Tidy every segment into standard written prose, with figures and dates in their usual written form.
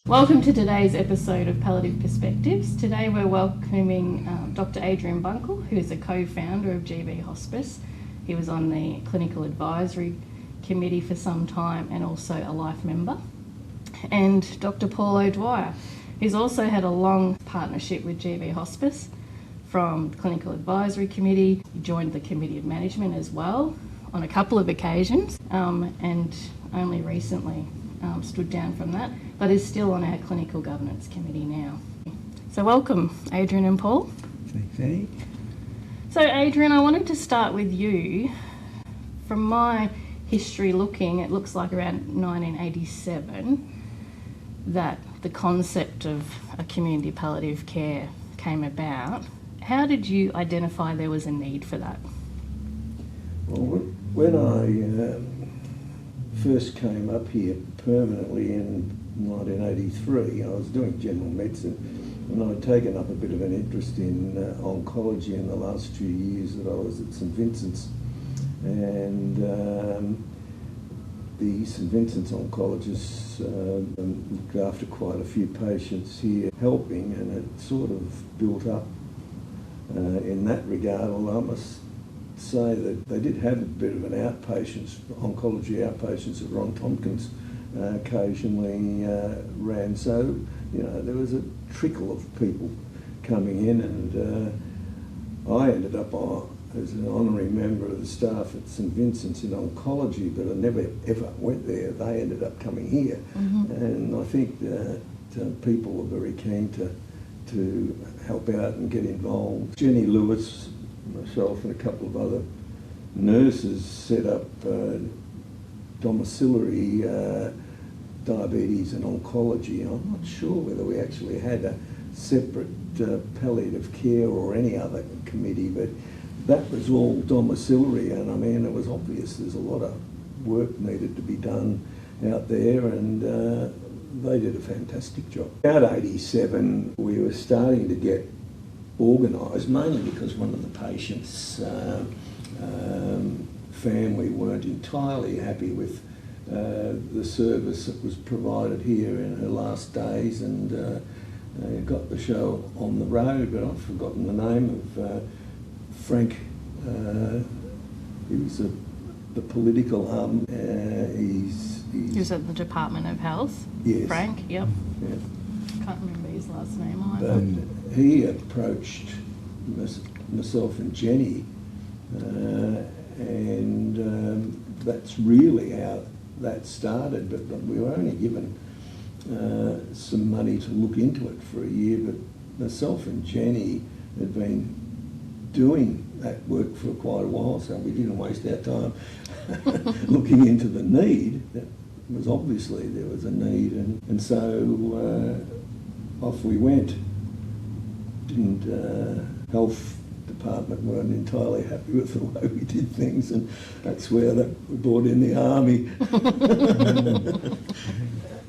Welcome to today's episode of Palliative Perspectives. Today we're welcoming Dr. Adrian Buncle, who is a co-founder of GV Hospice. He was on the Clinical Advisory Committee for some time and also a life member. And Dr. Paul O'Dwyer, who's also had a long partnership with GV Hospice from the Clinical Advisory Committee. He joined the Committee of Management as well on a couple of occasions and only recently stood down from that, but is still on our Clinical Governance Committee now. So welcome, Adrian and Paul. Thanks, Annie. So Adrian, I wanted to start with you. From my history looking, it looks like around 1987 that the concept of a community palliative care came about. How did you identify there was a need for that? Well, when I first came up here permanently in 1983, I was doing general medicine and I'd taken up a bit of an interest in oncology in the last few years that I was at St Vincent's, and the St Vincent's oncologists looked after quite a few patients here helping, and it sort of built up in that regard, although I must say that they did have a bit of an oncology outpatients at Ron Tompkins occasionally ran. So, there was a trickle of people coming in, and I ended up as an honorary member of the staff at St Vincent's in oncology, but I never ever went there. They ended up coming here. Mm-hmm. And I think that people were very keen to help out and get involved. Jenny Lewis, myself and a couple of other nurses set up domiciliary diabetes and oncology. I'm not sure whether we actually had a separate palliative care or any other committee, but that was all domiciliary, and I mean it was obvious there's a lot of work needed to be done out there, and they did a fantastic job. About 87 we were starting to get organised, mainly because one of the patients' family weren't entirely happy with the service that was provided here in her last days, and got the show on the road, but I've forgotten the name of Frank. He was the political arm. He was at the Department of Health. Yes. Frank, yep. Yeah. Can't remember his last name either. But he approached myself and Jenny, and that's really how that started. But we were only given some money to look into it for a year, but myself and Jenny had been doing that work for quite a while, so we didn't waste our time looking into the need. That was obviously there was a need, and so off we went. Health department weren't entirely happy with the way we did things, and that's where we brought in the army.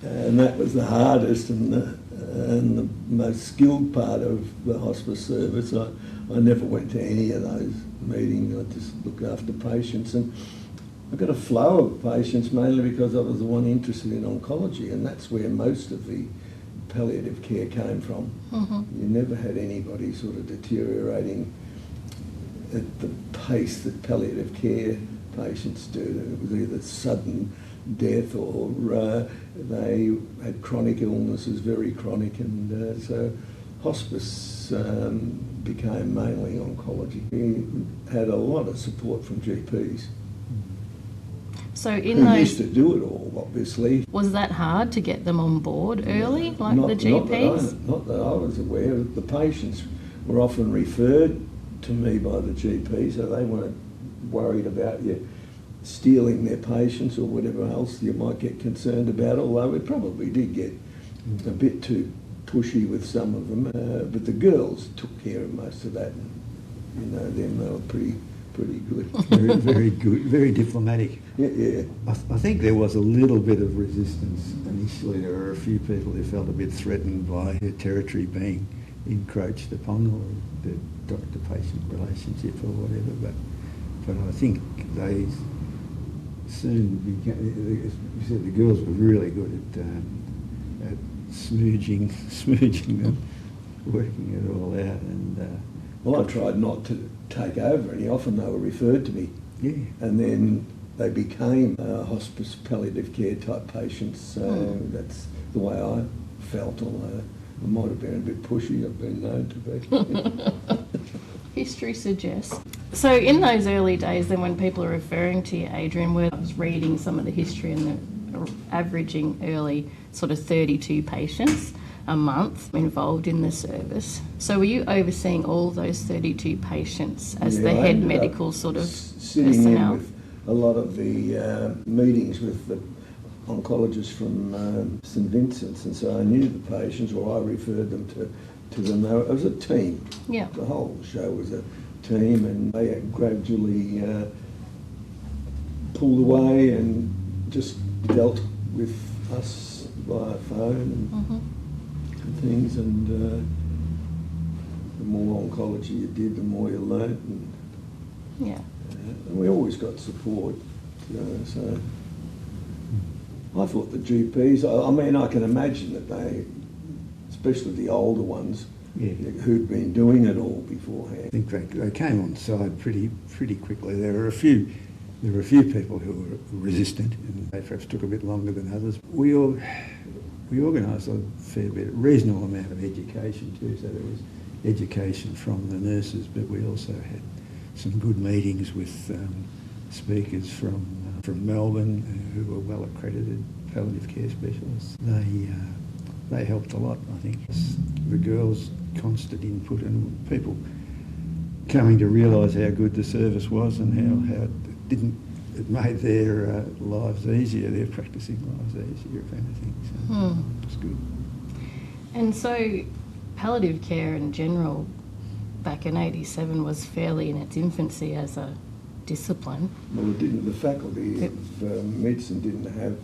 And that was the hardest and the most skilled part of the hospice service. I never went to any of those meetings. I just looked after patients, and I got a flow of patients mainly because I was the one interested in oncology, and that's where most of the palliative care came from. Mm-hmm. You never had anybody sort of deteriorating at the pace that palliative care patients do. It was either sudden death or they had chronic illnesses, very chronic, and so hospice became mainly oncology. We had a lot of support from GPs. So in who those used to do it all, obviously. Was that hard to get them on board early, the GPs? Not that I was aware of. The patients were often referred to me by the GP, so they weren't worried about you stealing their patients or whatever else you might get concerned about, although it probably did get a bit too pushy with some of them. But the girls took care of most of that, and they were pretty good. Very good, very diplomatic. Yeah. I think there was a little bit of resistance initially. There were a few people who felt a bit threatened by their territory being encroached upon, or the doctor-patient relationship or whatever. But I think they soon became, as you said, the girls were really good at smooching them, working it all out. And Well, I tried not to take over any. Often they were referred to me, yeah, and then they became hospice palliative care type patients. So that's the way I felt, although I might have been a bit pushy. I've been known to be. History suggests. So in those early days, then when people are referring to you, Adrian, where I was reading some of the history and the averaging early sort of 32 patients a month involved in the service. So were you overseeing all those 32 patients as the I head ended up medical sort of sitting personnel? in with a lot of the meetings with the oncologists from St Vincent's, and so I knew the patients, or I referred them to them. It was a team. Yeah. The whole show was a team, and they gradually pulled away and just dealt with us via phone and things, and the more oncology you did, the more you learnt, and Yeah. and we always got support, so I thought the GPs, I mean, I can imagine that they, especially the older ones, yeah. who'd been doing it all beforehand. I think they came on side pretty quickly. There were a few people who were resistant, and they perhaps took a bit longer than others. We organised a fair bit, reasonable amount of education too. So there was education from the nurses, but we also had some good meetings with speakers from Melbourne who were well accredited palliative care specialists. They helped a lot, I think. The girls' constant input and people coming to realise how good the service was and how it made their lives easier, their practising lives easier, if anything. So it was good. And so palliative care in general back in 87 was fairly in its infancy as a discipline. Well, it didn't. The faculty of medicine didn't have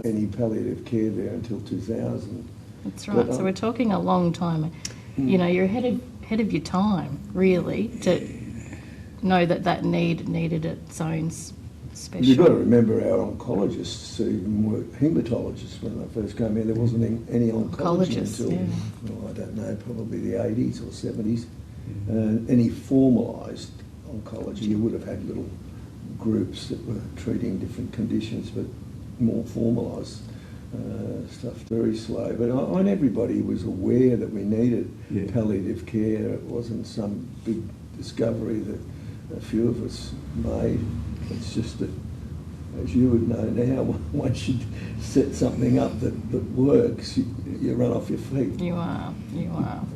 any palliative care there until 2000. That's right. But, So we're talking a long time. You know, you're ahead of your time, really, to know that needed its own special. You've got to remember our oncologists even were haematologists when they first came in. There wasn't any oncology until, well, I don't know, probably the 80s or 70s. Any formalised oncology, you would have had little groups that were treating different conditions, but more formalised stuff, very slow. But everybody was aware that we needed palliative care. It wasn't some big discovery that a few of us made. It's just that, as you would know now, once you set something up that works, you run off your feet. You are.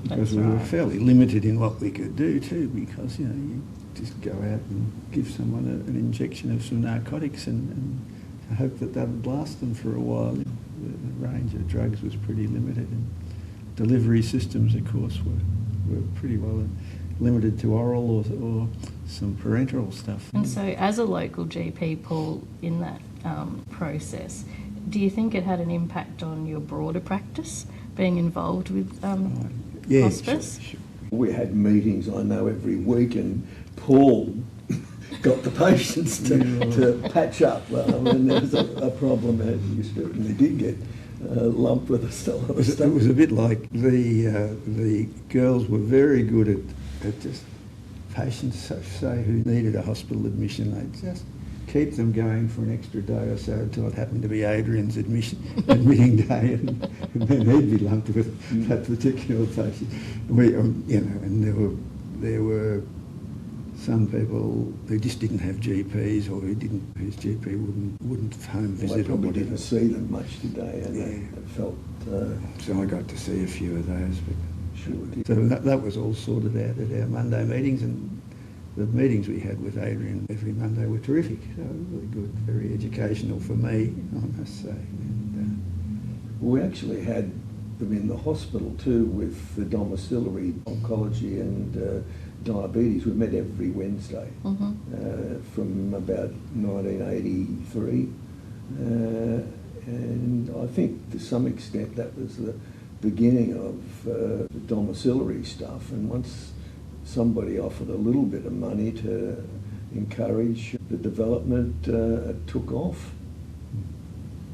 Because we were fairly limited in what we could do too, because you just go out and give someone an injection of some narcotics and hope that would last them for a while. The range of drugs was pretty limited, and delivery systems, of course, were pretty well limited to oral or some parenteral stuff. And so as a local GP, Paul, in that process, do you think it had an impact on your broader practice, being involved with hospice? Sure. We had meetings, I know, every week, and Paul got the patients to patch up when there was a problem. You certainly did get lumped with a lot of stuff. It was a bit like the girls were very good at just patients, say, who needed a hospital admission. They'd just keep them going for an extra day or so until it happened to be Adrian's admitting day, and then he'd be lumped with that particular patient. And there were some people who just didn't have GPs, or whose GP wouldn't home visit. They probably didn't see them much today, and they felt. So I got to see a few of those. But sure did. So that was all sorted out at our Monday meetings, and the meetings we had with Adrian every Monday were terrific. So really good, very educational for me, I must say. And, we actually had them in the hospital too with the domiciliary oncology and diabetes. We met every Wednesday from about 1983. And I think to some extent that was the beginning of the domiciliary stuff. And once somebody offered a little bit of money to encourage the development, it took off.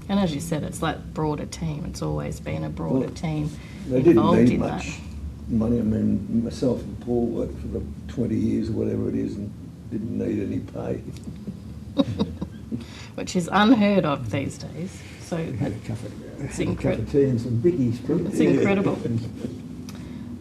And as you said, it's that broader team. It's always been a broader Well, team They didn't involved need in much that. money. I mean, myself and Paul worked for the 20 years or whatever it is and didn't need any pay. Which is unheard of these days. So We had a cup of tea and some biggies. it's incredible.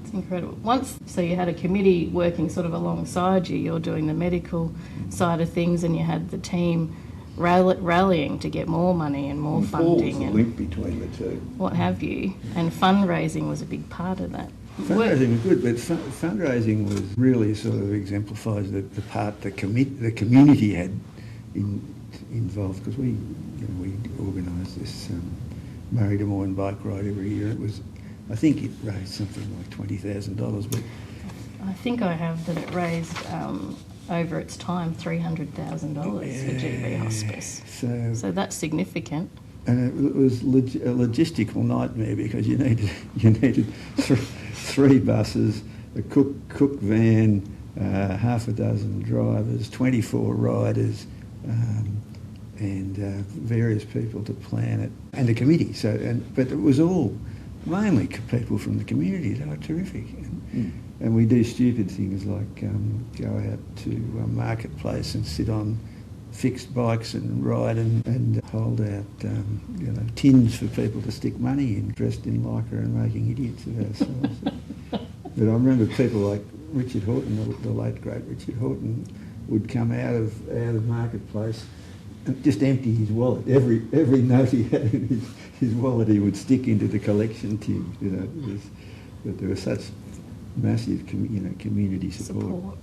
It's incredible. So you had a committee working sort of alongside you. You're doing the medical side of things, and you had the team rallying to get more money and more funding Paul's the and link between the two. what have you. And fundraising was a big part of that. Fundraising was good, but fundraising was really sort of exemplifies the part the community had involved, because we organised this Murray Des Moines bike ride every year. It was, I think it raised something like $20,000, but I think I have that it raised over its time $300,000 for GV Hospice. So that's significant. And it was a logistical nightmare, because you needed three buses, a cook van, half a dozen drivers, 24 riders, and various people to plan it, and a committee. But it was all mainly people from the community. They were terrific. And we do stupid things like go out to a marketplace and sit on fixed bikes and ride and hold out tins for people to stick money in, dressed in lycra and making idiots of ourselves. But I remember people like Richard Horton, the late great Richard Horton, would come out of marketplace and just empty his wallet. Every note he had in his wallet he would stick into the collection tube. But there was such massive community support.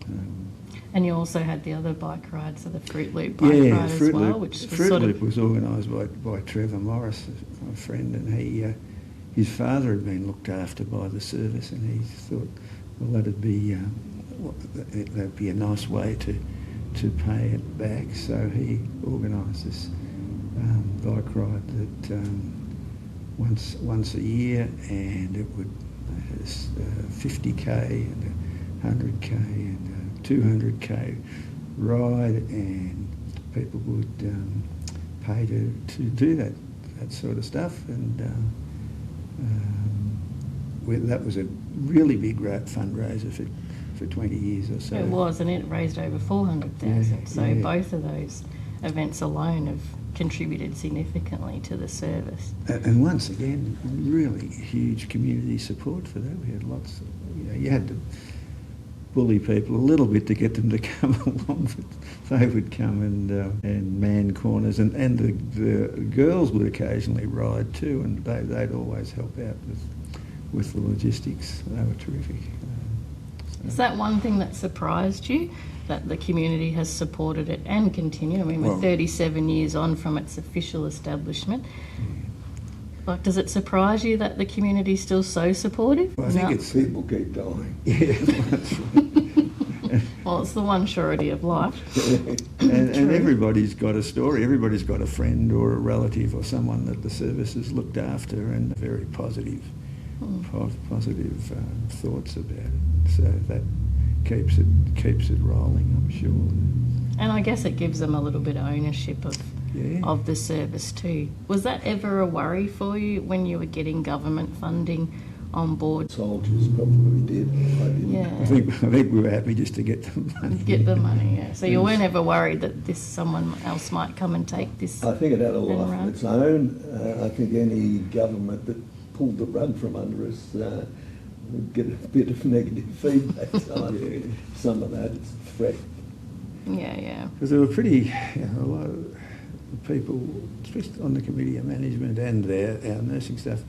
And you also had the other bike rides, so the Fruit Loop bike ride as well, which was Fruit Loop was organised by Trevor Morris, my friend, and his father had been looked after by the service, and he thought, well, that'd be a nice way to pay it back. So he organised this bike ride that once a year, and it would have 50k and 100k and 200k ride, and people would pay to do that sort of stuff, and that was a really big fundraiser for 20 years or so. It was, and it raised over 400,000. Yeah, so yeah. both of those events alone have contributed significantly to the service. And once again, really huge community support for that. We had lots of, you had to bully people a little bit to get them to come along, but they would come and man corners, and the girls would occasionally ride too, and they'd always help out with the logistics. They were terrific. Is that one thing that surprised you, that the community has supported it and continue? I mean, we're 37 years on from its official establishment. Like, does it surprise you that the community's still so supportive? Well, I think it's people keep dying. Yeah, that's right. Well, it's the one surety of life. and everybody's got a story. Everybody's got a friend or a relative or someone that the service has looked after, and very positive thoughts about it. So that keeps it rolling, I'm sure. And I guess it gives them a little bit of ownership of the service too. Was that ever a worry for you when you were getting government funding on board? Soldiers probably did. I didn't. Yeah. I think we were happy just to get the money. Get the money, yeah. So you weren't ever worried that someone else might come and take this? I think it had a and life run? of its own. I think any government that pulled the rug from under us would get a bit of negative feedback. So I think some of that is a threat. Yeah. Because there were a lot of people, especially on the committee of management and our nursing staff,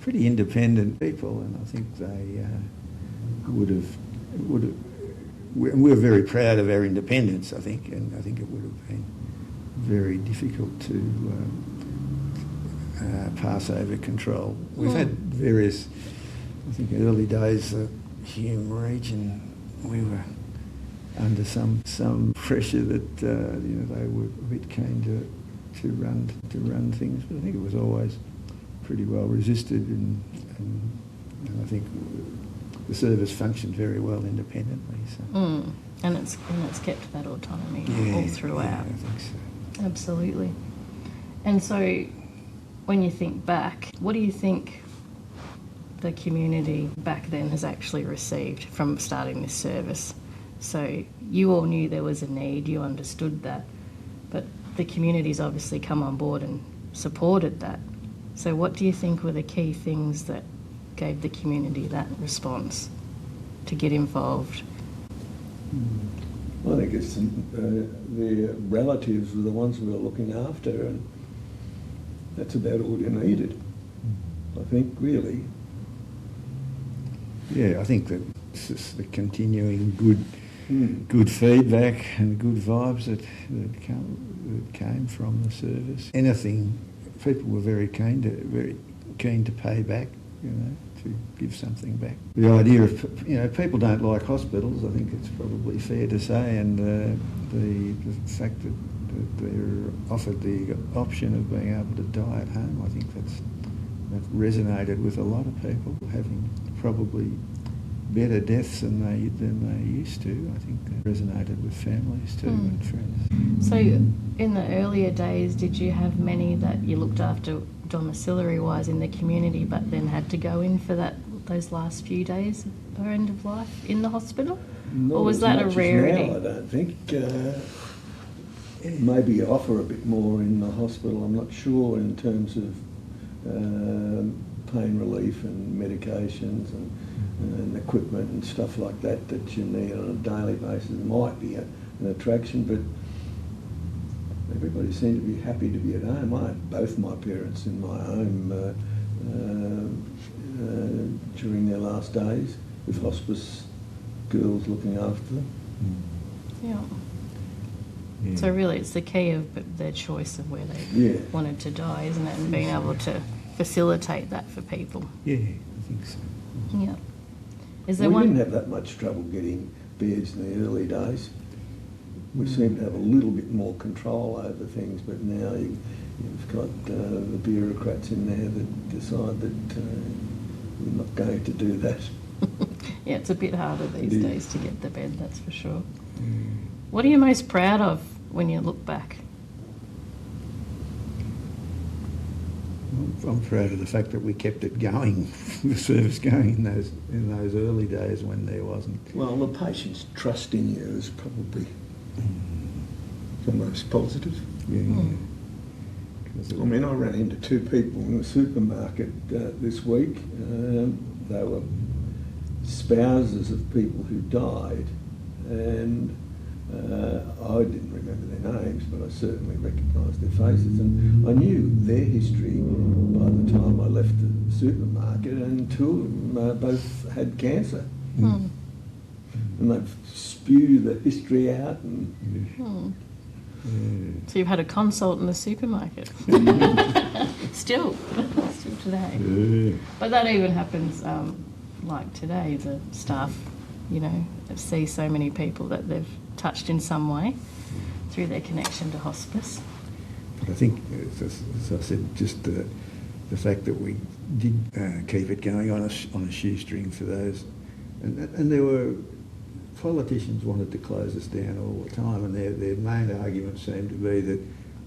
pretty independent people, and I think they would have. We're very proud of our independence, I think, and I think it would have been very difficult to pass over control. We've had various, I think, early days, the Hume region, we were under some pressure that they were a bit keen to run things, but I think it was always pretty well resisted, and I think the service functioned very well independently. So. And it's kept that autonomy all throughout. Yeah, I think so. Absolutely. And so when you think back, what do you think the community back then has actually received from starting this service? So you all knew there was a need, you understood that, but the community's obviously come on board and supported that. So what do you think were the key things that gave the community that response to get involved? I think it's the relatives were the ones we were looking after, and that's about all you needed, I think, really. Yeah, I think that it's just the continuing good feedback and good vibes that came from the service. Anything, people were very keen to pay back, you know, to give something back. The idea of, you know, people don't like hospitals, I think it's probably fair to say, and the fact that they're offered the option of being able to die at home, I think that resonated with a lot of people, having probably better deaths than they used to. I think that resonated with families too and friends. So in the earlier days, did you have many that you looked after domiciliary-wise in the community, but then had to go in for those last few days or end of life in the hospital? Not or was as that a much as rarity? now, I don't think. Maybe offer a bit more in the hospital, I'm not sure, in terms of pain relief and medications and equipment and stuff like that you need on a daily basis. It might be an attraction, but everybody seemed to be happy to be at home. I had both my parents in my home during their last days, with hospice girls looking after them. Yeah. Yeah. So really it's the key of their choice of where they wanted to die, isn't it? And being able to facilitate that for people. Yeah, I think so. Yeah. Is there We one? didn't have that much trouble getting beds in the early days. We seemed to have a little bit more control over things, but now you've got the bureaucrats in there that decide that you're not going to do that. Yeah, it's a bit harder these days to get the bed, that's for sure. What are you most proud of when you look back? I'm proud of the fact that we kept it going, the service going in those early days when there wasn't. Well, the patient's trust in you is probably the most positive. Yeah. I mean, I ran into two people in the supermarket this week. They were spouses of people who died, and I didn't remember their names, but I certainly recognised their faces, and I knew their history by the time I left the supermarket, and two of them both had cancer. And they'd spew the history out. And So you've had a consult in the supermarket? Still today. Yeah. But that even happens like today, the staff, you know, see so many people that they've touched in some way through their connection to hospice. But I think, as I said, just the fact that we did keep it going on a shoestring for those, and there were politicians wanted to close us down all the time, and their main argument seemed to be that,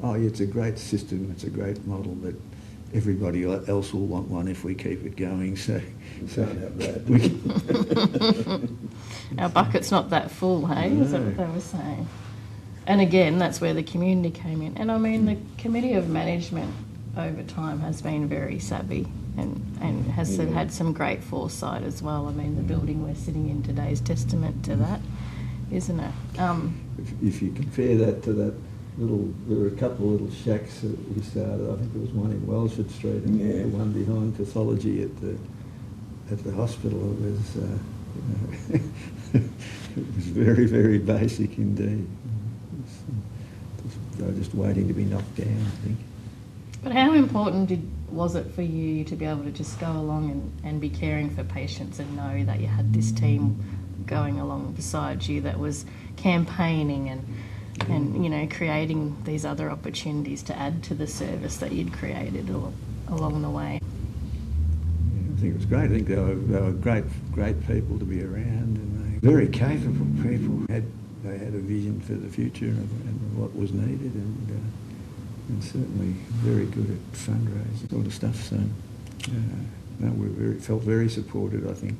oh, yeah, it's a great system, it's a great model, but everybody else will want one if we keep it going. So can't have that. Our bucket's not that full, hey? Is that what they were saying? And again, that's where the community came in. And I mean, the Committee of Management over time has been very savvy and has had some great foresight as well. I mean, the building we're sitting in today is testament to that, isn't it? If you compare that to that there were a couple of little shacks that we started. I think there was one in Wellsford Street and the one behind pathology at the hospital. It was it was very, very basic indeed. They were just waiting to be knocked down, I think. But how important was it for you to be able to just go along and be caring for patients and know that you had this team going along beside you that was campaigning and you know, creating these other opportunities to add to the service that you'd created along the way? Yeah, I think it was great. I think they were great people to be around, and they were very capable people. They had a vision for the future and what was needed, and and certainly very good at fundraising sort of stuff. So no, felt very supported, I think.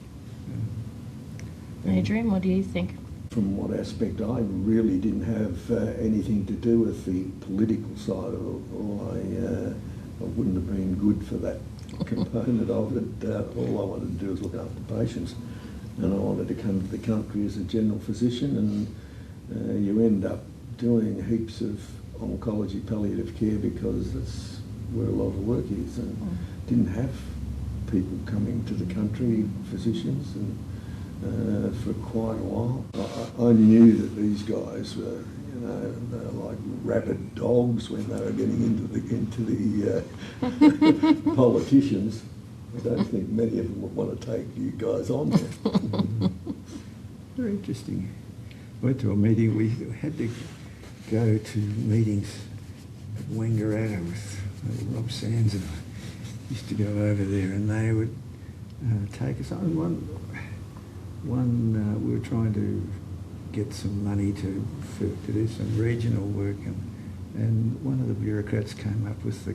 Adrian, what do you think? From what aspect, I really didn't have anything to do with the political side of it, or I wouldn't have been good for that component of it. All I wanted to do was look after patients, and I wanted to come to the country as a general physician, and you end up doing heaps of oncology palliative care because that's where a lot of the work is, and didn't have people coming to the country, physicians, and for quite a while. I knew that these guys were, they're like rabid dogs when they were getting into the politicians. I don't think many of them would want to take you guys on there. Very interesting. Went to a meeting. We had to go to meetings at Wangaratta with Rob Sands, and I used to go over there, and they would take us on. We were trying to get some money to do some regional work, and one of the bureaucrats came up with the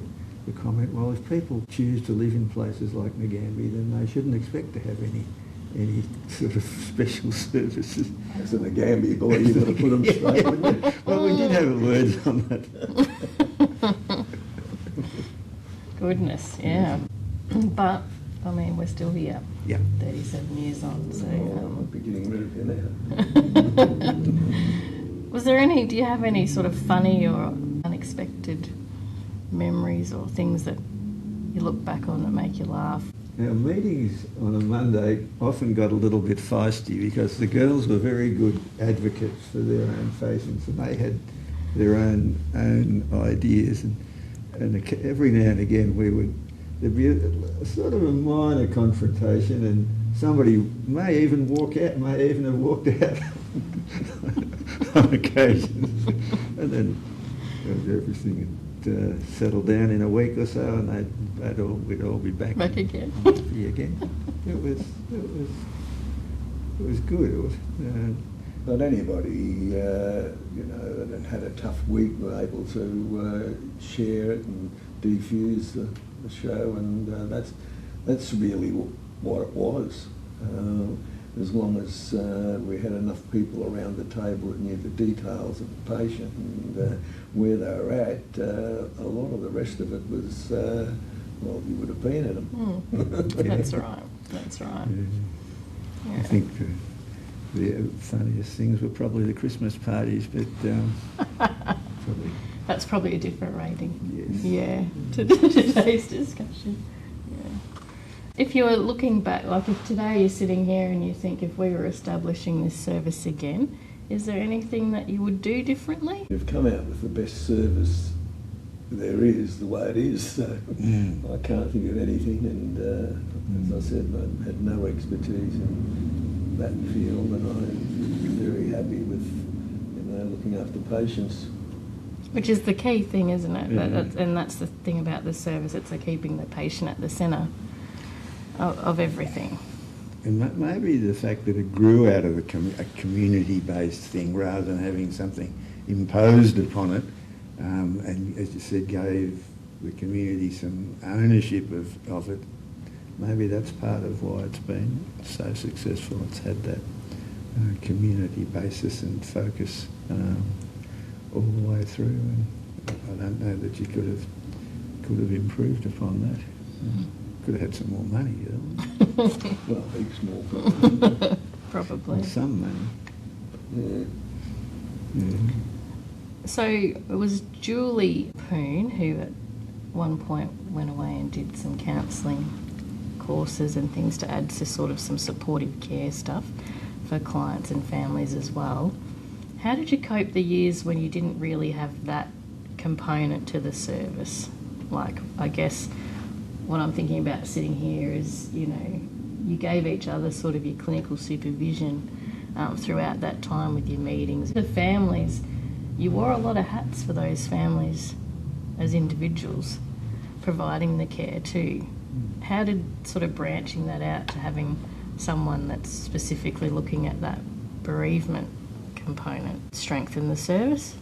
comment, well, if people choose to live in places like Ngambia, then they shouldn't expect to have any sort of special services. As a Ngambia boy, you've got to put them straight, wouldn't you? Well, we did have a word on that. Goodness, yeah. But, I mean, we're still here. Yeah. 37 years on, so... I'll be getting rid of you now. Do you have any sort of funny or unexpected memories or things that you look back on that make you laugh? Our meetings on a Monday often got a little bit feisty because the girls were very good advocates for their own patients, and they had their own ideas, and every now and again there'd be a sort of a minor confrontation, and somebody may even have walked out on occasion, and then everything had settled down in a week or so, and we'd all be back again. Again. It was good. It was. But anybody, that had a tough week were able to share it and defuse the show, and that's really what it was. As long as we had enough people around the table that knew the details of the patient and where they were at, a lot of the rest of it was, well, you would have been at them. That's right. That's right. Yeah. I think the funniest things were probably the Christmas parties, but probably... That's probably a different rating. Yes. Yeah, to today's discussion. Yeah. If you were looking back, like if today you're sitting here and you think if we were establishing this service again, is there anything that you would do differently? We've come out with the best service there is, the way it is, so I can't think of anything, and as I said, I had no expertise in that field, and I'm very happy with looking after patients. Which is the key thing, isn't it? Yeah. And that's the thing about the service, it's keeping the patient at the centre of everything. And maybe the fact that it grew out of a community-based thing rather than having something imposed upon it, and as you said, gave the community some ownership of it. Maybe that's part of why it's been so successful. It's had that community basis and focus all the way through, and I don't know that you could have improved upon that. Could have had some more money, Well, heaps more. Probably. Some money. Yeah. So it was Julie Poon who at one point went away and did some counselling courses and things to add to sort of some supportive care stuff for clients and families as well. How did you cope the years when you didn't really have that component to the service? Like, I guess what I'm thinking about sitting here is, you gave each other sort of your clinical supervision throughout that time with your meetings. The families, you wore a lot of hats for those families as individuals, providing the care too. How did sort of branching that out to having someone that's specifically looking at that bereavement component strengthen the service?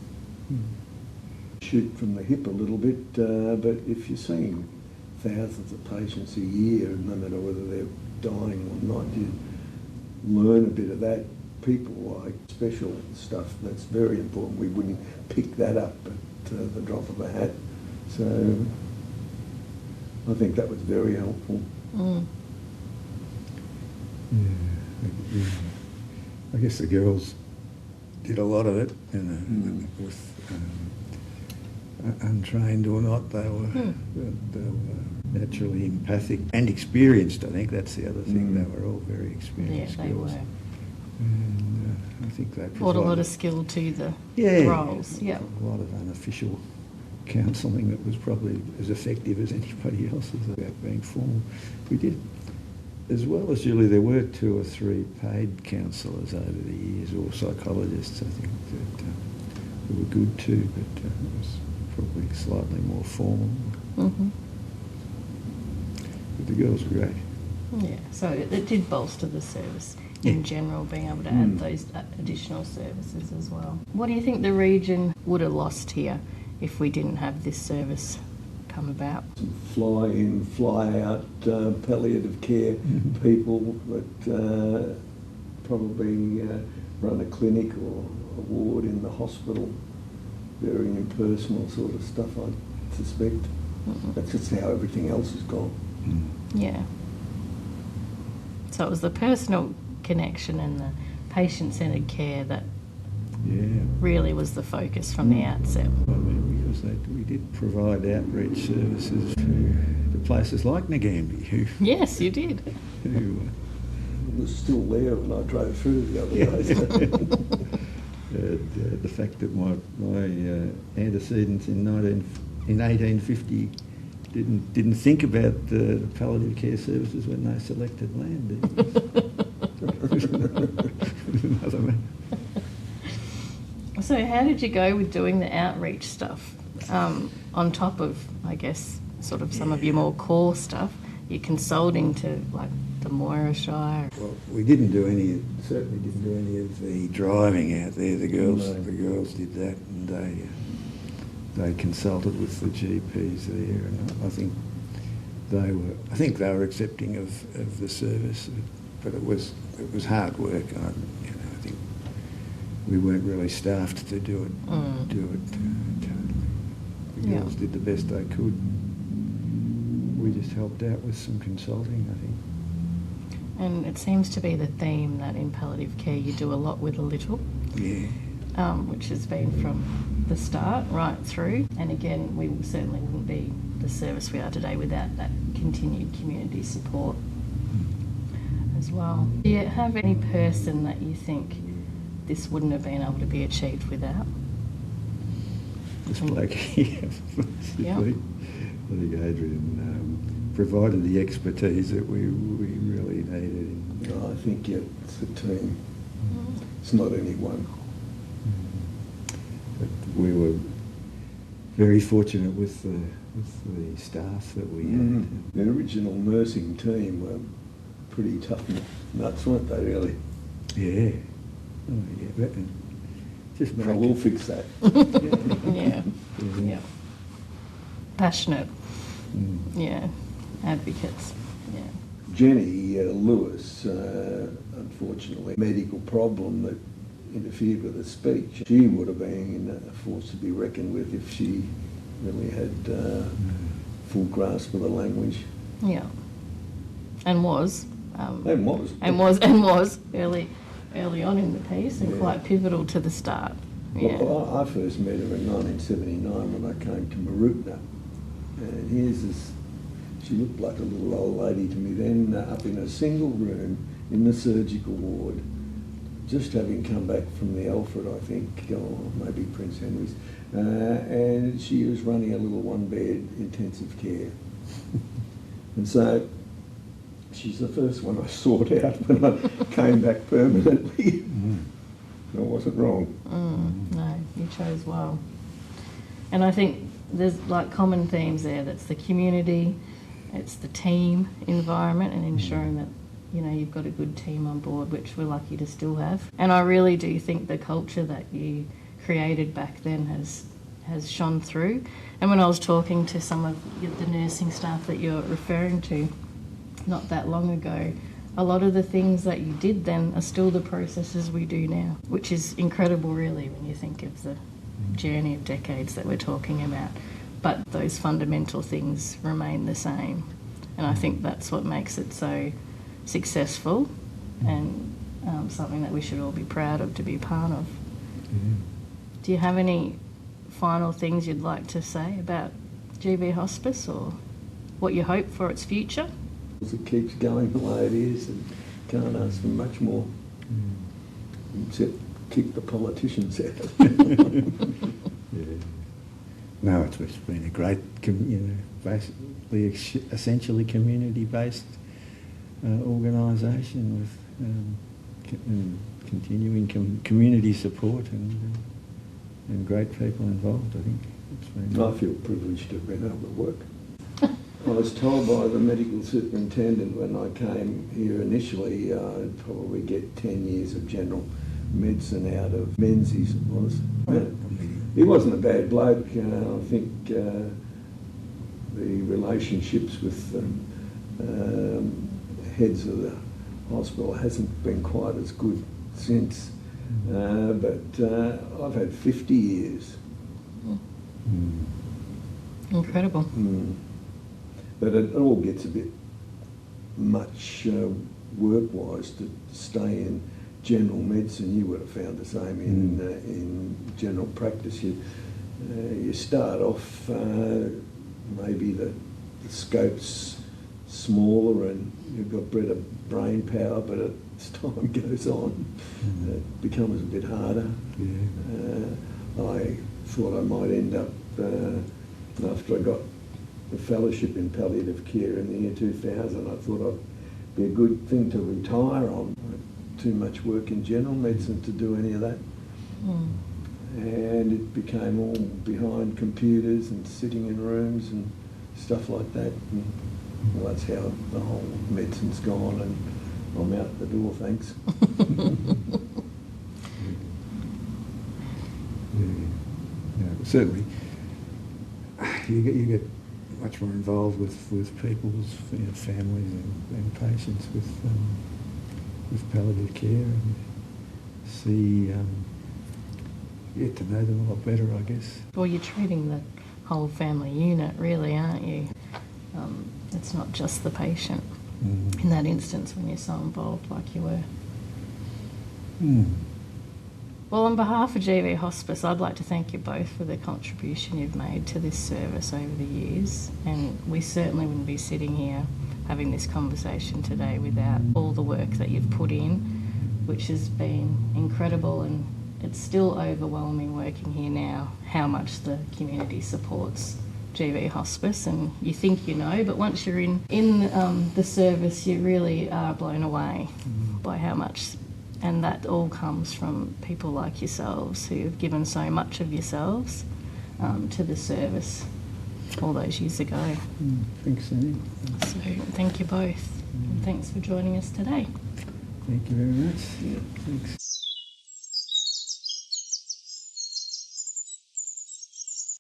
shoot from the hip a little bit, but if you're seeing thousands of patients a year, no matter whether they're dying or not, you learn a bit of that. People like special stuff, that's very important. We wouldn't pick that up at the drop of a hat. So I think that was very helpful. Mm. Yeah. I guess the girls did a lot of it, you know, with untrained or not, they were naturally empathic and experienced. I think that's the other thing. They were all very experienced Yeah, they girls. were. And I think they Brought a lot provided of skill to the roles. Yeah. A lot of unofficial counselling that was probably as effective as anybody else's about being formal. We did, as well as Julie, there were 2 or 3 paid counsellors over the years, or psychologists, I think, that who were good too, but it was probably slightly more formal. Mm-hmm. But the girls were great. Yeah, so it did bolster the service in general, being able to add those additional services as well. What do you think the region would have lost here if we didn't have this service come about? Some fly in, fly out palliative care people that probably run a clinic or a ward in the hospital. Very impersonal sort of stuff, I suspect. That's just how everything else has gone. Yeah. So it was the personal connection and the patient-centred care that really was the focus from the outset. I mean, because we did provide outreach services to places like Ngambie, who Yes, you did. It was still there when I drove through the other day. The fact that my antecedents in 1850 didn't think about the palliative care services when they selected land. Another matter. So how did you go with doing the outreach stuff on top of, I guess, sort of some of your more core stuff? You're consulting to like the Moira Shire. Well, we certainly didn't do any of the driving out there. The girls did that, and they consulted with the GPs there, and I think they were accepting of the service, but it was hard work. I think we weren't really staffed to do it. Totally. The girls did the best they could. We just helped out with some consulting, I think. And it seems to be the theme that in palliative care you do a lot with a little. Yeah. Which has been from the start right through. And again, we certainly wouldn't be the service we are today without that continued community support as well. Do you have any person that you think this wouldn't have been able to be achieved without? This bloke here, basically. I think Adrian provided the expertise that we really needed. I think it's a team. It's not anyone. But we were very fortunate with the staff that we had. The original nursing team were pretty tough nuts, weren't they, really? Yeah. Oh, yeah. But just No, we'll fix that. Yeah. Passionate. Advocates. Yeah. Jenny Lewis, unfortunately, medical problem that interfered with her speech. She would have been a force to be reckoned with if she really had full grasp of the language. Yeah. And was. And was. And was early on in the piece and quite pivotal to the start. Yeah. Well, I first met her in 1979 when I came to Marupna. And here's this, she looked like a little old lady to me then, up in a single room in the surgical ward, just having come back from the Alfred, I think, or maybe Prince Henry's, and she was running a little one-bed intensive care. And so she's the first one I sought out when I came back permanently. I wasn't wrong. No, you chose well. And I think there's like common themes there. That's the community, it's the team environment and ensuring that, you know, you've got a good team on board, which we're lucky to still have. And I really do think the culture that you created back then has has shone through. And when I was talking to some of the nursing staff that you're referring to not that long ago, a lot of the things that you did then are still the processes we do now, which is incredible really when you think of the journey of decades that we're talking about. But those fundamental things remain the same. And I think that's what makes it so successful and something that we should all be proud of to be part of. Do you have any final things you'd like to say about GV Hospice or what you hope for its future? It keeps going the way it is and can't ask for much more, except kick the politicians out. No, it's been a great, basically essentially community-based organisation with continuing community support and great people involved. I think it's been. I feel privileged to have been able to work. I was told by the medical superintendent when I came here initially I'd probably get 10 years of general medicine out of Menzies, it was. He wasn't a bad bloke. I think the relationships with heads of the hospital hasn't been quite as good since. But I've had 50 years. Incredible. But it all gets a bit much work-wise to stay in general medicine. You would have found the same in general practice. You start off, maybe the scope's smaller and you've got better brain power, but as time goes on, it becomes a bit harder. I thought I might end up, after I got the fellowship in palliative care in the year 2000, I thought it'd be a good thing to retire on. Too much work in general medicine to do any of that. And it became all behind computers and sitting in rooms and stuff like that. And, well, that's how the whole medicine's gone, and I'm out the door, thanks. Certainly, you get much more involved with people's families and patients with palliative care, and get to know them a lot better, I guess. Well, you're treating the whole family unit, really, aren't you? It's not just the patient in that instance when you're so involved like you were. Well, on behalf of GV Hospice, I'd like to thank you both for the contribution you've made to this service over the years, and we certainly wouldn't be sitting here having this conversation today without all the work that you've put in, which has been incredible, and it's still overwhelming working here now how much the community supports GV Hospice. And you think you know, but once you're in the service, you really are blown away by how much. And that all comes from people like yourselves who have given so much of yourselves to the service all those years ago. Thanks, Annie. So thank you both. And thanks for joining us today. Thank you very much. Thanks.